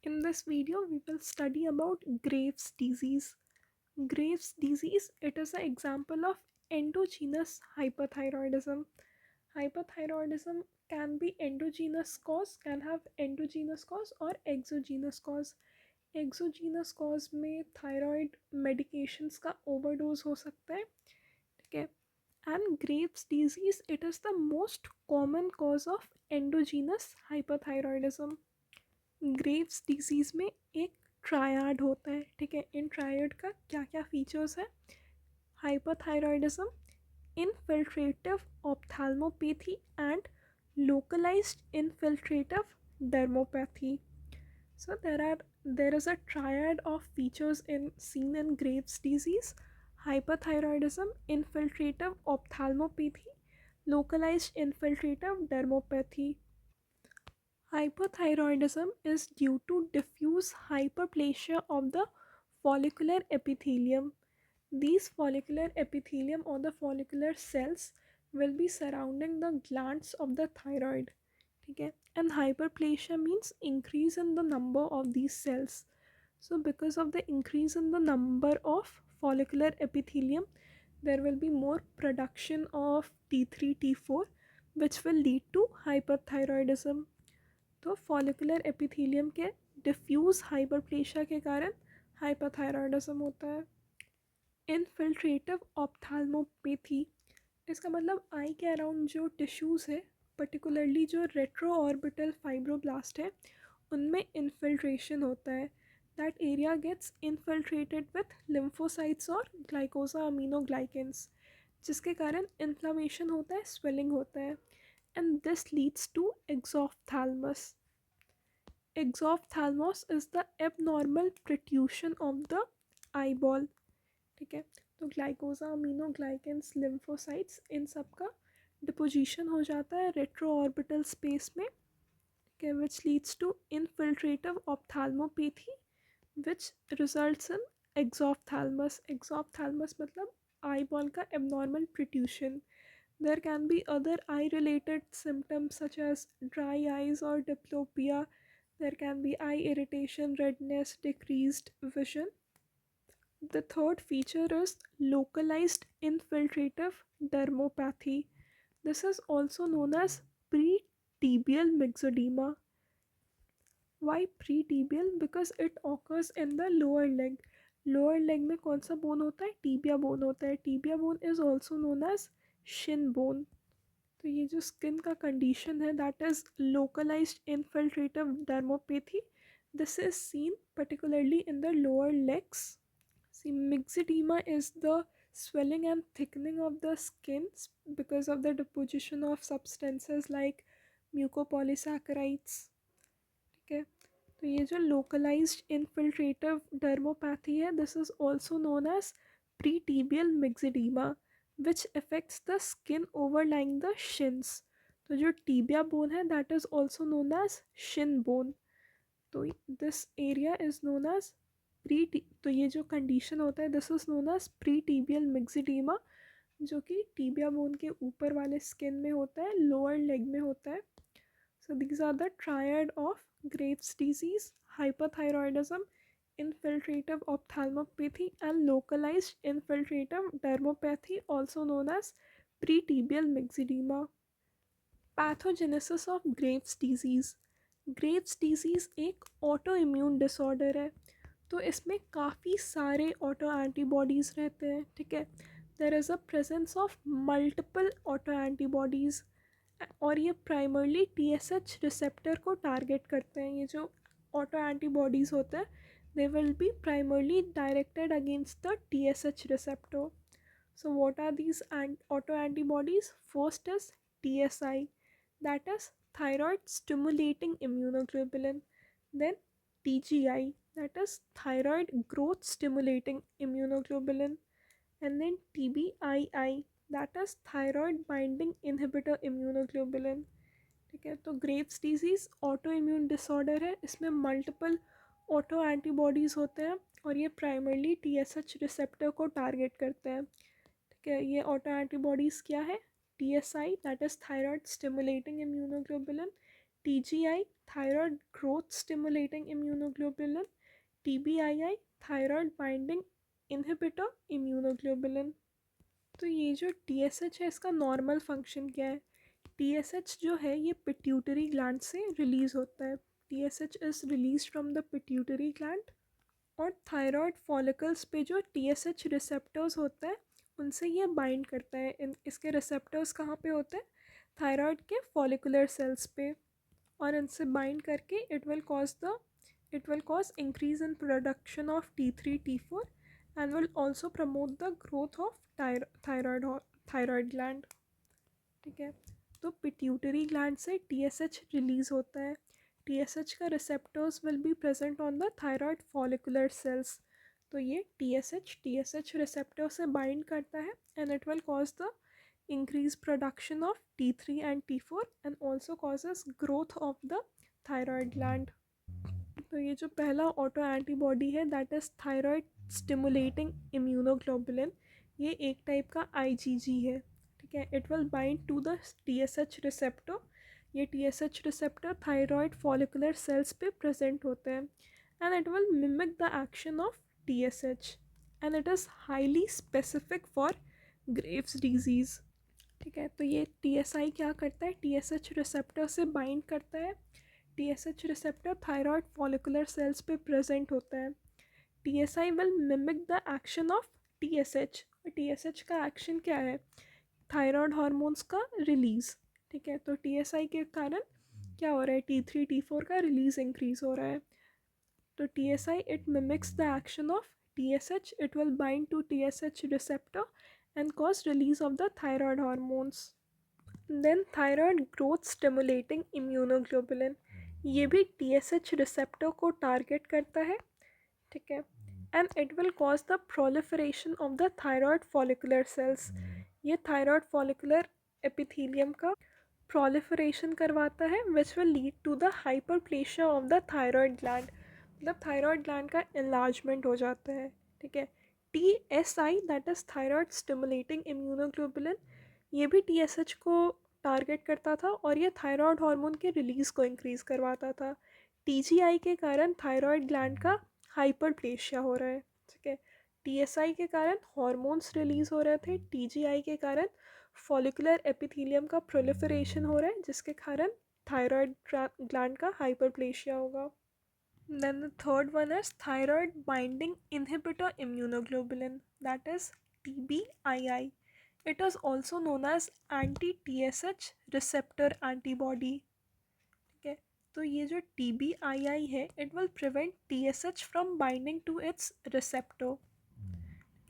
In this video, we will study about Graves' disease. Graves' disease, it is an example of endogenous hyperthyroidism. Hyperthyroidism can be endogenous cause, can have endogenous cause or exogenous cause. Exogenous cause में thyroid medications का overdose हो सकता है, ठीक है. And Graves disease it is the most common cause of endogenous hyperthyroidism. Graves disease में एक triad होता है, ठीक है. इन ट्रायड का क्या क्या फीचर्स है? Hyperthyroidism, infiltrative ophthalmopathy and localized infiltrative dermopathy. So there is a triad of features seen in Graves' disease: hyperthyroidism, infiltrative ophthalmopathy, localized infiltrative dermopathy. Hyperthyroidism is due to diffuse hyperplasia of the follicular epithelium. These follicular epithelium or the follicular cells will be surrounding the glands of the thyroid. Okay? And hyperplasia means increase in the number of these cells. So because of the increase in the number of follicular epithelium, there will be more production of T3, T4, which will lead to hyperthyroidism. तो follicular epithelium के diffuse hyperplasia के कारण hyperthyroidism होता है. इनफिल्ट्रेटिव ऑप्थेल्मोपैथी, इसका मतलब आई के around जो टिश्यूज़ है, पर्टिकुलरली जो रेट्रो ऑर्बिटल फाइब्रोब्लास्ट है, उनमें इन्फिल्ट्रेशन होता है. That area gets infiltrated with lymphocytes और ग्लाइकोजा अमीनोग्लाइकेंस, जिसके कारण इन्फ्लामेशन होता है, स्वेलिंग होता है. And this leads to exophthalmos. Exophthalmos is the abnormal protrusion of the eyeball. ठीक है, तो ग्लाइकोजा अमीनोग्लाइकेंस लिम्फोसाइट्स इन सब का डिपोजिशन हो जाता है रेट्रो ऑर्बिटल स्पेस में, ठीक है, which leads to infiltrative ophthalmopathy which results in exophthalmos. Exophthalmos मतलब eyeball का abnormal protrusion. There can be other eye-related symptoms such as dry eyes or diplopia. There can be eye irritation, redness, decreased vision. The third feature is localized infiltrative dermopathy. This is also known as pretibial myxedema. Why pretibial? Because it occurs in the lower leg. Lower leg में कौन सा bone होता है? Tibia bone होता है. Tibia bone is also known as shin bone. तो ये जो स्किन का कंडीशन है, that is localized infiltrative dermopathy. This is seen particularly in the lower legs. See myxedema is the swelling and thickening of the skin because of the deposition of substances like mucopolysaccharides. ठीक है, तो ये जो localised infiltrative dermopathy है, this is also known as pretibial myxedema which affects the skin overlying the shins. तो जो tibia bone है, that is also known as shin bone. तो this area is known as तो ये जो condition होता है, this is known as pretibial myxedema, जो कि टीबिया बोन के ऊपर वाले स्किन में होता है, लोअर लेग में होता है. So these are the triad of Graves' disease: hyperthyroidism, infiltrative ophthalmopathy, and localized infiltrative dermopathy, also known as pretibial myxedema. Pathogenesis of Graves' disease. Graves' disease एक ऑटो इम्यून डिसऑर्डर है, तो इसमें काफ़ी सारे auto antibodies रहते हैं, ठीक है. There is a presence of multiple autoantibodies, और ये प्राइमरली TSH रिसेप्टर को टारगेट करते हैं. ये जो ऑटो एंटीबॉडीज़ होते हैं, they will be primarily directed against the TSH receptor. So what are these auto antibodies? First is TSI, that is thyroid stimulating immunoglobulin. Then TGI, that is thyroid growth stimulating immunoglobulin. And then TBII, that is thyroid binding inhibitor immunoglobulin. ठीक है, तो Graves disease auto immune disorder है, इसमें multiple autoantibodies होते हैं और ये primarily TSH receptor को टारगेट करते हैं. ठीक है, ये ऑटो एंटीबॉडीज़ क्या है? TSI, that is thyroid stimulating immunoglobulin. TGI, thyroid growth stimulating immunoglobulin. TBII, thyroid binding inhibitor immunoglobulin. तो ये जो TSH है इसका नॉर्मल फंक्शन क्या है? TSH जो है ये पिट्यूटरी ग्लैंड से रिलीज होता है. TSH is release from the pituitary gland. और थायराइड फॉलिकल्स पे जो TSH रिसेप्टर्स होते हैं उनसे ये बाइंड करता है. इसके रिसेप्टर्स कहाँ पे होते हैं? थायराइड के फॉलिकुलर सेल्स पे. और इनसे बाइंड करके it will cause increase in production of T3 T4 and will also promote the growth of thyroid gland. ठीक है, तो पिट्यूटरी ग्लैंड से TSH रिलीज होता है. TSH का receptors will be present on the thyroid follicular cells. तो ये TSH receptor से बाइंड करता है and it will cause the increase production of T3 and T4 and also causes growth of the thyroid gland. तो ये जो पहला autoantibody है that is thyroid stimulating immunoglobulin. ये एक टाइप का IgG है. ठीक है, it will bind to the TSH receptor. ये TSH receptor thyroid follicular cells पे प्रेजेंट होते हैं and it will mimic the action of TSH and it is highly specific for Graves disease. ठीक है, तो ये TSI क्या करता है? TSH रिसेप्टर से बाइंड करता है. TSH receptor thyroid follicular cells पे प्रेजेंट होता है. TSI will mimic the action of TSH. TSH का एक्शन क्या है? थायराइड हार्मोन्स का रिलीज. ठीक है, तो TSI के कारण क्या हो रहा है? T3 T4 का रिलीज इंक्रीज हो रहा है. तो TSI it mimics the action of TSH. It will bind to TSH receptor and cause release of the thyroid hormones. Then thyroid growth stimulating immunoglobulin, ये भी TSH receptor को target करता है. ठीक है, and it will cause the proliferation of the thyroid follicular cells. ये thyroid follicular epithelium का proliferation करवाता है which will lead to the hyperplasia of the thyroid gland. मतलब thyroid gland का enlargement हो जाता है. ठीक है, TSI that is thyroid stimulating immunoglobulin, ये भी TSH को टारगेट करता था और ये थायराइड हार्मोन के रिलीज़ को इंक्रीज़ करवाता था. TGI के कारण थायराइड ग्लैंड का हाइपरप्लेशिया हो रहा है. ठीक है, TSI के कारण हार्मोन्स रिलीज़ हो रहे थे. TGI के कारण फॉलिकुलर एपिथेलियम का प्रोलिफरेशन हो रहा है जिसके कारण थायराइड ग्लैंड का हाइपरप्लेशिया होगा. Then the third one is thyroid binding inhibitor immunoglobulin, that is TBII. It is also known as anti-TSH receptor antibody. ठीक है, तो ये जो TBII है it will prevent TSH from binding to its receptor.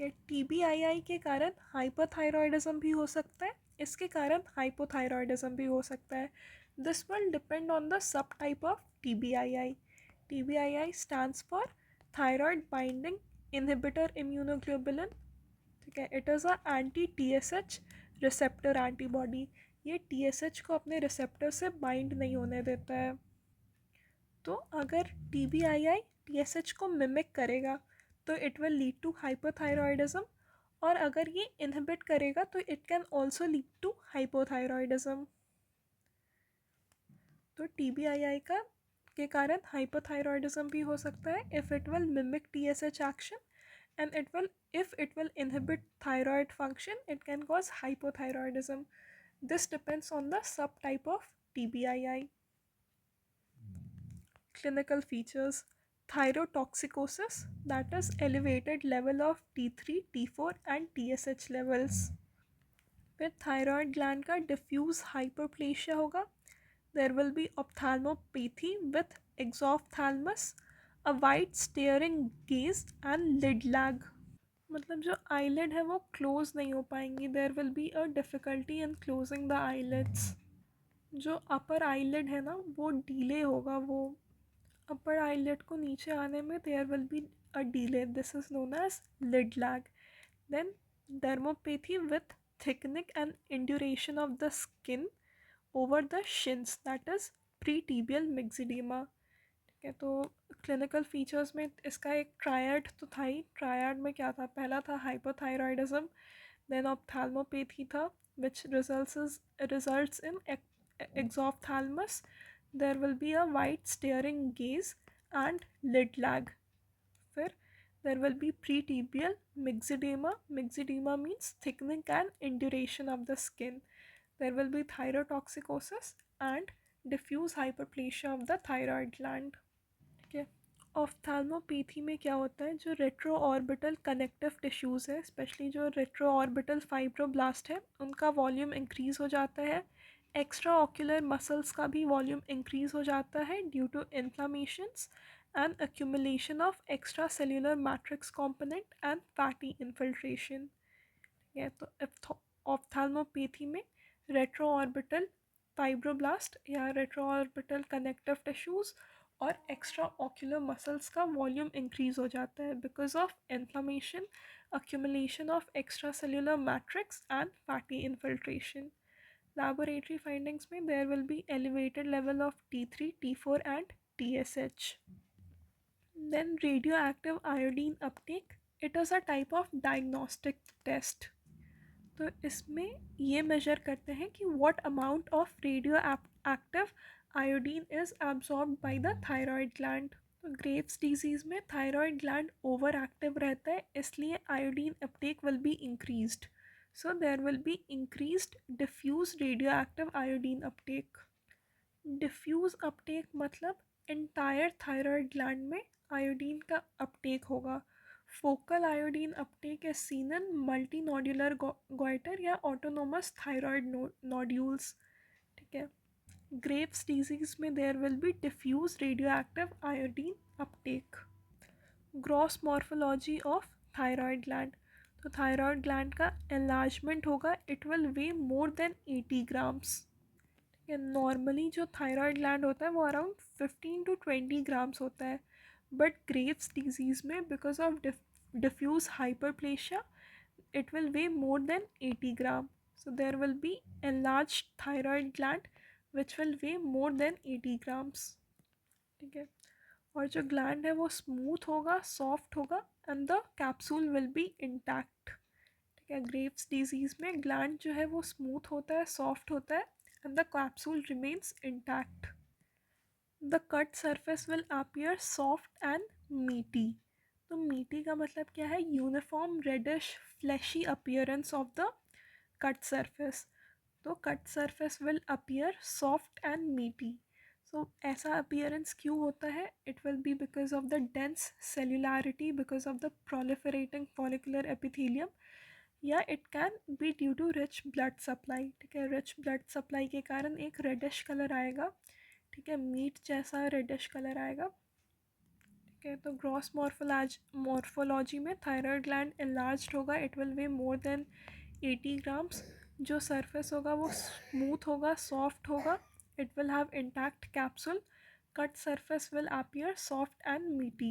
TBII के कारण hypothyroidism भी हो सकता है, इसके कारण हाइपोथायरॉयडिज्म भी हो सकता है. This will depend on the sub type of TBII. TBII stands for thyroid binding inhibitor immunoglobulin. ठीक है, it is a anti-TSH receptor antibody. ये TSH को अपने रिसेप्टर से बाइंड नहीं होने देता है. तो अगर TBII TSH को मिमिक करेगा तो it will lead to hypothyroidism, और अगर ये इनहिबिट करेगा तो it can also lead to hypothyroidism. तो TBII का के कारण हाइपोथायरॉयडिज्म भी हो सकता है if it will mimic TSH action, and if it will inhibit thyroid function it can cause hypothyroidism. This depends on the sub type of TBII. Clinical features: thyrotoxicosis, that is elevated level of T3 T4 and TSH levels. फिर thyroid gland का diffuse hyperplasia होगा. There will be ophthalmopathy with exophthalmos, a wide staring gaze and lid lag. मतलब जो eyelid है वो close नहीं हो पाएंगी. There will be a difficulty in closing the eyelids. जो upper eyelid है ना वो delay होगा, वो अपर आईलेट को नीचे आने में there will be a delay. This is known as lid lag. Then dermopathy with thickening and induration of the skin over the shins, that is pretibial myxedema. ठीक है, तो क्लिनिकल फीचर्स में इसका एक ट्रायड तो था ही. Triad में क्या था? पहला था हाइपोथायरॉयडिज्म, देन ऑप्थैल्मोपैथी था which results in exophthalmos, there will be a wide staring gaze and lid lag. फिर there will be pretibial myxedema. Myxedema means thickening and induration of the skin. There will be thyrotoxicosis and diffuse hyperplasia of the thyroid gland. ठीक है, ऑफ्थाल्मोपैथी में क्या होता है, जो retro orbital connective tissues है, specially जो रेट्रो ऑर्बिटल फाइब्रोब्लास्ट है, उनका वॉल्यूम इंक्रीज़ हो जाता है. एक्स्ट्रा ऑक्यूलर मसल्स का भी वॉल्यूम इंक्रीज़ हो जाता है due to inflammations and accumulation of extracellular matrix component and fatty infiltration. ये तो ऑफ्थाल्मोपैथी में रेट्रोऑर्बिटल फाइब्रोब्लास्ट या रेट्रोऑर्बिटल कनेक्टिव टिश्यूज़ और एक्स्ट्रा ऑक्यूलर मसल्स का वॉल्यूम इंक्रीज हो जाता है because of inflammation, accumulation of extracellular matrix and fatty infiltration. Laboratory findings में there will be elevated level of T3, T4 and TSH. Then radioactive iodine uptake. It is a type of diagnostic test. तो इसमें ये major करते हैं कि what amount of radioactive iodine is absorbed by the thyroid gland. तो Graves disease में thyroid gland overactive रहता है, इसलिए iodine uptake will be increased. So there will be increased diffuse radioactive iodine uptake. Diffuse uptake मतलब entire thyroid gland में iodine का uptake होगा. Focal iodine uptake is seen in multinodular goitre या autonomous thyroid nodules. ठीक है, Graves disease में there will be diffuse radioactive iodine uptake. Gross morphology of thyroid gland. तो thyroid gland का enlargement होगा, it will way more than 80 grams. Normally जो thyroid gland होता है वो अराउंड 15 to 20 ग्राम्स होता है, बट ग्रेव्स डिजीज़ में because of diffuse hyperplasia it will weigh more than 80 gram. So there will be enlarged thyroid gland which will weigh more than 80 grams. ठीक है, और जो ग्लैंड है वो स्मूथ होगा, सॉफ्ट होगा and the capsule will be intact. ठीक है, ग्रेव्स डिजीज़ में ग्लैंड जो है वो स्मूथ होता है, सॉफ्ट होता है and the capsule remains intact. The cut surface will appear soft and meaty. तो meaty का मतलब क्या है, uniform reddish fleshy appearance of the cut surface. तो cut surface will appear soft and meaty. So ऐसा appearance क्यों होता है, it will be because of the dense cellularity, because of the proliferating follicular epithelium, या it can be due to rich blood supply. ठीक है, rich blood supply के कारण एक रेडिश कलर आएगा. ठीक है, मीट जैसा रेडिश कलर आएगा. ठीक है, तो ग्रॉस मॉर्फोलॉजी में थायराइड ग्लैंड एनलार्ज्ड होगा, it will way more than 80 grams. जो सरफेस होगा वो स्मूथ होगा, सॉफ्ट होगा, it will have intact capsule. Cut surface will appear soft and मीटी.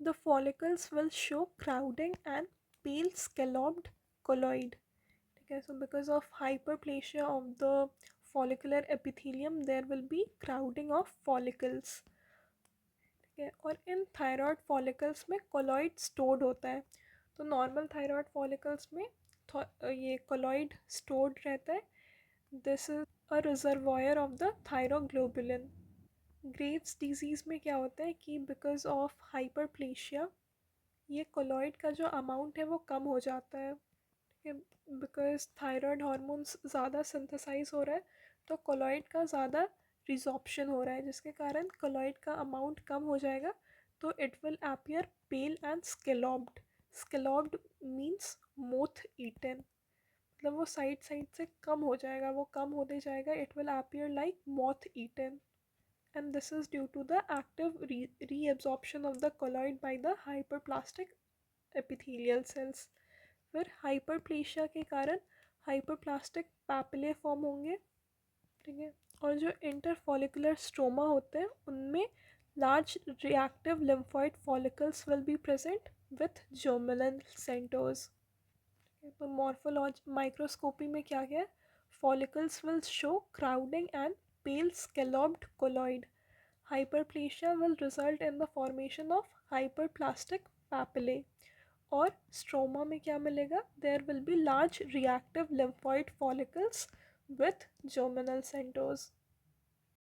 The follicles will show crowding and pale scalloped colloid. Okay, so because of hyperplasia of the follicular epithelium there will be crowding of follicles. ठीक है, और इन thyroid follicles में colloid stored होता है. तो normal thyroid follicles में ये colloid stored रहता है. This is a reservoir of the thyroglobulin. Graves disease में क्या होता है कि बिकॉज ऑफ हाइपरप्लेशिया ये कोलॉइड का जो अमाउंट है वो कम हो जाता है. ठीक है, बिकॉज थायराइड हार्मोन्स ज़्यादा सिंथेसाइज हो रहा है तो कोलॉइड का ज़्यादा रिजॉर्प्शन हो रहा है, जिसके कारण कोलॉइड का अमाउंट कम हो जाएगा. तो it will appear pale and scalloped. Scalloped means moth eaten, मतलब वो साइड साइड से कम हो जाएगा, वो कम होते जाएगा. It will appear like moth eaten. And this is due to the active reabsorption of the colloid by the hyperplastic epithelial cells. फिर hyperplasia के कारण hyperplastic papillae फॉर्म होंगे. ठीक है, और जो interfollicular stroma होते हैं उनमें large reactive lymphoid follicles will be present with germinal centers. तो मॉर्फोलॉजी माइक्रोस्कोपी में क्या क्या है, follicles will show crowding and pale scalloped colloid. Hyperplasia will result in the formation of hyperplastic papillae. और stroma में क्या मिलेगा, there will be large reactive lymphoid follicles with germinal centers.